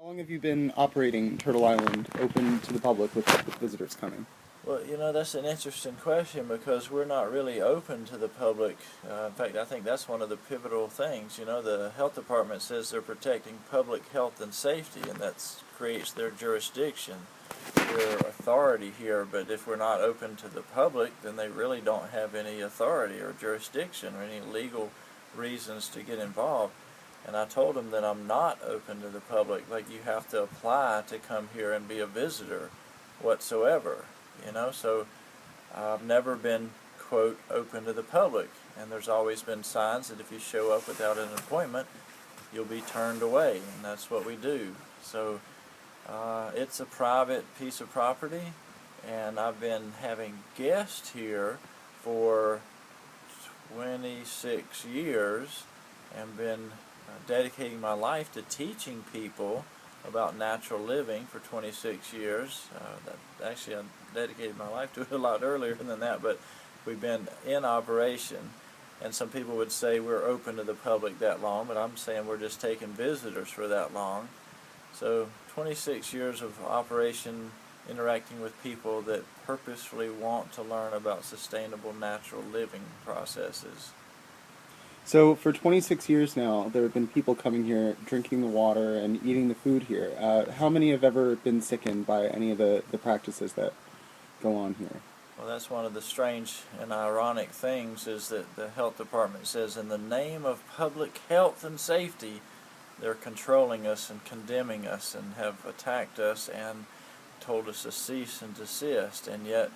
How long have you been operating Turtle Island open to the public with visitors coming? Well, that's an interesting question because we're not really open to the public. In fact, I think that's one of the pivotal things. The health department says they're protecting public health and safety, and that creates their jurisdiction, their authority here. But if we're not open to the public, then they really don't have any authority or jurisdiction or any legal reasons to get involved. And I told them that I'm not open to the public. Like, you have to apply to come here and be a visitor whatsoever. So I've never been, quote, open to the public, and there's always been signs that if you show up without an appointment, you'll be turned away, and that's what we do. So it's a private piece of property, and I've been having guests here for 26 years and been dedicating my life to teaching people about natural living for 26 years. Actually, I dedicated my life to it a lot earlier than that, but we've been in operation. And some people would say we're open to the public that long, but I'm saying we're just taking visitors for that long. So 26 years of operation, interacting with people that purposefully want to learn about sustainable natural living processes. So for 26 years now, there have been people coming here, drinking the water and eating the food here. How many have ever been sickened by any of the practices that go on here? Well, that's one of the strange and ironic things, is that the health department says in the name of public health and safety, they're controlling us and condemning us and have attacked us and told us to cease and desist, and yet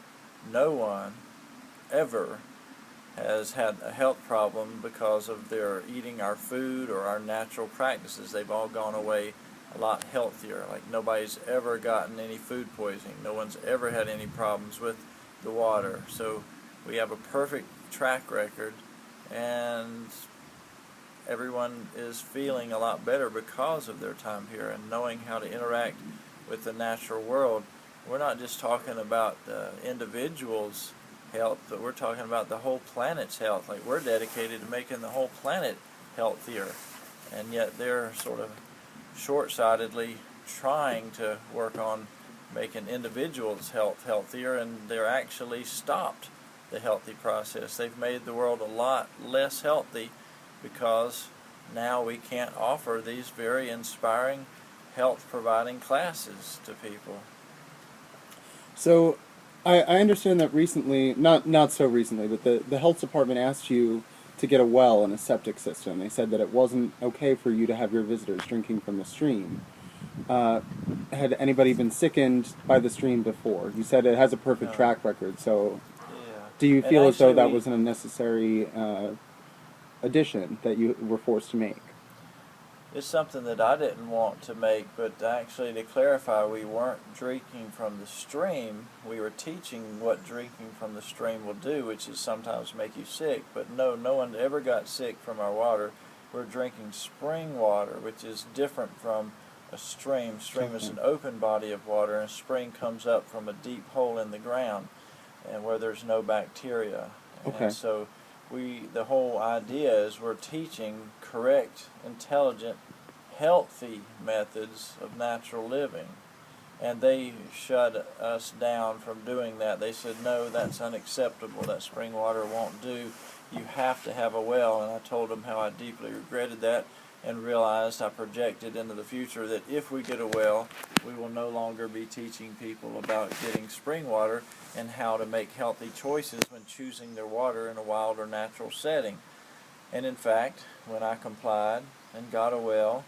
no one ever has had a health problem because of their eating our food or our natural practices. They've all gone away a lot healthier. Like, nobody's ever gotten any food poisoning. No one's ever had any problems with the water. So we have a perfect track record, and everyone is feeling a lot better because of their time here and knowing how to interact with the natural world. We're not just talking about individuals' health, but we're talking about the whole planet's health. Like, we're dedicated to making the whole planet healthier, and yet they're sort of short-sightedly trying to work on making individuals' health healthier, and they're actually stopped the healthy process. They've made the world a lot less healthy because now we can't offer these very inspiring health-providing classes to people. So I understand that recently, not so recently, but the health department asked you to get a well and a septic system. They said that it wasn't okay for you to have your visitors drinking from the stream. Had anybody been sickened by the stream before? You said it has a perfect track record, so Yeah. do you And feel as though actually that was an unnecessary addition that you were forced to make? It's something that I didn't want to make, but actually, to clarify, we weren't drinking from the stream. We were teaching what drinking from the stream will do, which is sometimes make you sick. But no one ever got sick from our water. We're drinking spring water, which is different from a stream. Stream is an open body of water, and a spring comes up from a deep hole in the ground, and where there's no bacteria. Okay. And so the whole idea is we're teaching correct, intelligent, healthy methods of natural living. And they shut us down from doing that. They said, no, that's unacceptable. That spring water won't do. You have to have a well. And I told them how I deeply regretted that, and realized, I projected into the future, that if we get a well, we will no longer be teaching people about getting spring water and how to make healthy choices when choosing their water in a wild or natural setting. And in fact, when I complied and got a well,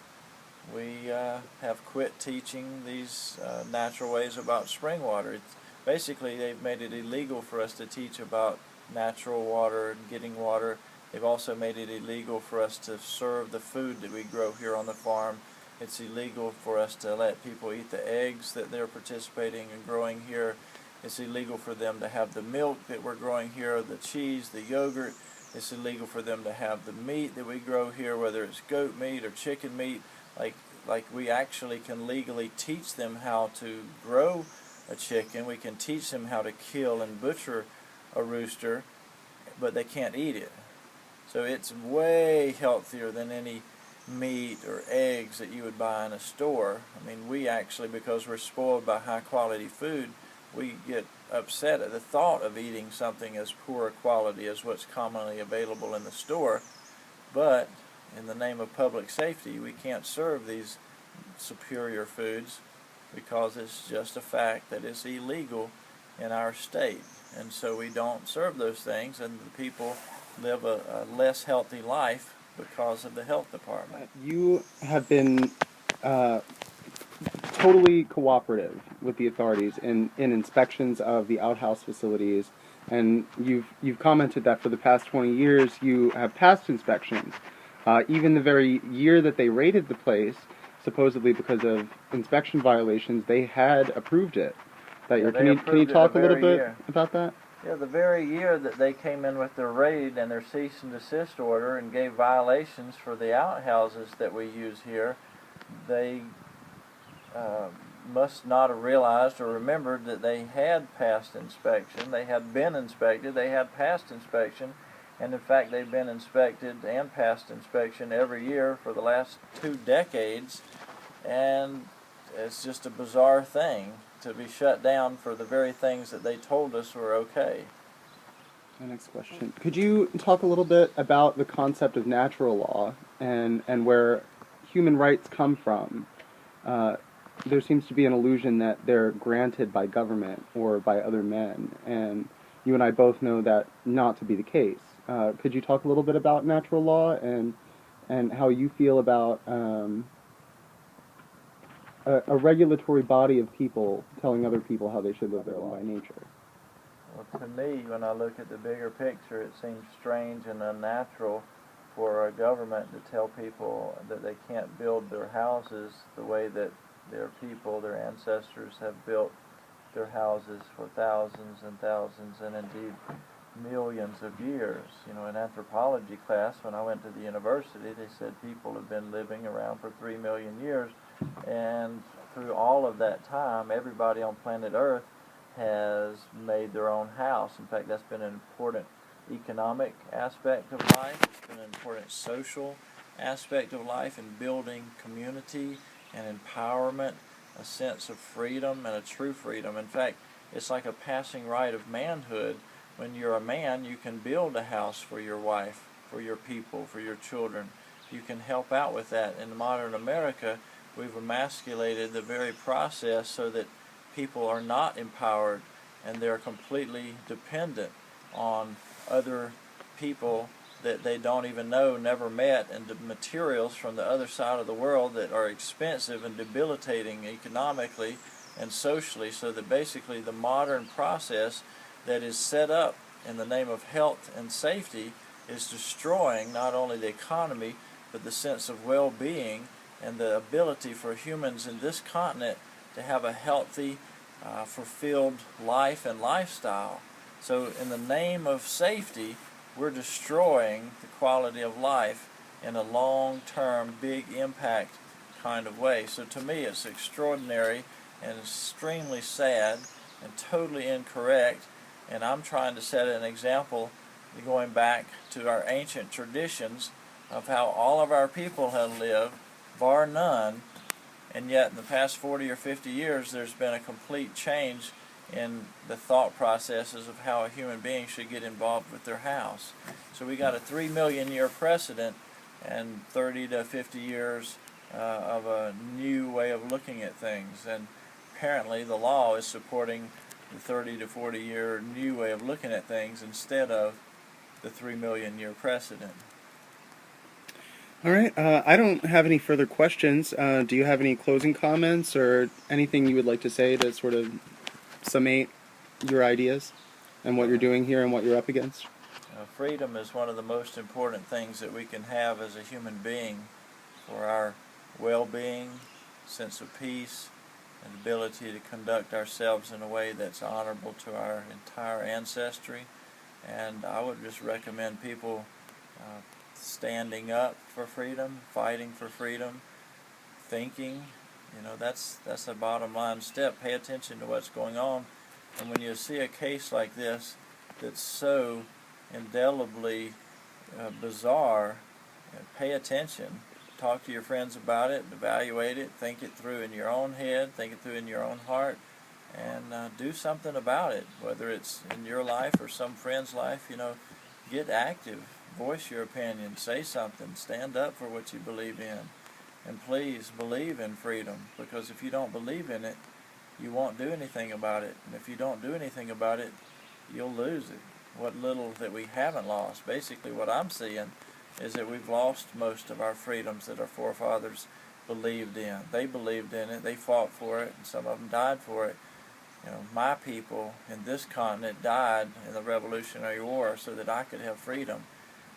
we have quit teaching these natural ways about spring water. Basically, they've made it illegal for us to teach about natural water and getting water. They've also made it illegal for us to serve the food that we grow here on the farm. It's illegal for us to let people eat the eggs that they're participating in growing here. It's illegal for them to have the milk that we're growing here, the cheese, the yogurt. It's illegal for them to have the meat that we grow here, whether it's goat meat or chicken meat. Like we actually can legally teach them how to grow a chicken. We can teach them how to kill and butcher a rooster, but they can't eat it. So it's way healthier than any meat or eggs that you would buy in a store. I mean, we actually, because we're spoiled by high quality food, we get upset at the thought of eating something as poor a quality as what's commonly available in the store. But in the name of public safety, we can't serve these superior foods because it's just a fact that it's illegal in our state. And so we don't serve those things, and the people live a less healthy life because of the health department. You have been totally cooperative with the authorities in inspections of the outhouse facilities, and you've commented that for the past 20 years you have passed inspections. Even the very year that they raided the place, supposedly because of inspection violations, they had approved it. Can you talk a little bit about that? Yeah, the very year that they came in with their raid and their cease and desist order and gave violations for the outhouses that we use here, they must not have realized or remembered that they had passed inspection. They had been inspected, they had passed inspection, and in fact they've been inspected and passed inspection every year for the last 2 decades, and it's just a bizarre thing to be shut down for the very things that they told us were okay. The next question. Could you talk a little bit about the concept of natural law and where human rights come from? There seems to be an illusion that they're granted by government or by other men, and you and I both know that not to be the case. Could you talk a little bit about natural law and how you feel about a regulatory body of people telling other people how they should live their life by nature? Well, to me, when I look at the bigger picture, it seems strange and unnatural for a government to tell people that they can't build their houses the way that their people, their ancestors, have built their houses for thousands and thousands and indeed millions of years. You know, in anthropology class, when I went to the university, they said people have been living around for 3 million years, and through all of that time, everybody on planet Earth has made their own house. In fact, that's been an important economic aspect of life. It's been an important social aspect of life in building community and empowerment, a sense of freedom and a true freedom. In fact, it's like a passing right of manhood. When you're a man, you can build a house for your wife, for your people, for your children. You can help out with that. In modern America, we've emasculated the very process so that people are not empowered and they're completely dependent on other people that they don't even know, never met, and the materials from the other side of the world that are expensive and debilitating economically and socially, so that basically the modern process that is set up in the name of health and safety is destroying not only the economy but the sense of well-being and the ability for humans in this continent to have a healthy, fulfilled life and lifestyle. So in the name of safety, we're destroying the quality of life in a long-term, big impact kind of way. So to me, it's extraordinary and extremely sad and totally incorrect, and I'm trying to set an example going back to our ancient traditions of how all of our people have lived, bar none, and yet in the past 40 or 50 years there's been a complete change in the thought processes of how a human being should get involved with their house. So we got a 3 million year precedent and 30 to 50 years of a new way of looking at things, and apparently the law is supporting the 30 to 40 year new way of looking at things instead of the 3 million year precedent. All right. I don't have any further questions. Do you have any closing comments or anything you would like to say to sort of summate your ideas and what you're doing here and what you're up against? Freedom is one of the most important things that we can have as a human being for our well-being, sense of peace, and ability to conduct ourselves in a way that's honorable to our entire ancestry. And I would just recommend people standing up for freedom, fighting for freedom, thinking. You know, that's a bottom line step. Pay attention to what's going on, and when you see a case like this that's so indelibly bizarre, pay attention. talk to your friends about it, evaluate it, think it through in your own head, think it through in your own heart, and do something about it, whether it's in your life or some friend's life. Get active, voice your opinion, say something, stand up for what you believe in, and please believe in freedom, because if you don't believe in it, you won't do anything about it, and if you don't do anything about it, you'll lose it. What little that we haven't lost, basically what I'm seeing is that we've lost most of our freedoms that our forefathers believed in. They believed in it, they fought for it, and some of them died for it. My people in this continent died in the Revolutionary War so that I could have freedom.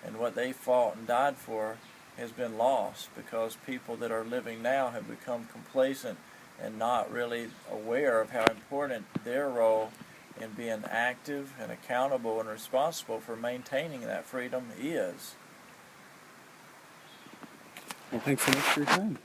And what they fought and died for has been lost because people that are living now have become complacent and not really aware of how important their role in being active and accountable and responsible for maintaining that freedom is. Well, thanks so much for your time.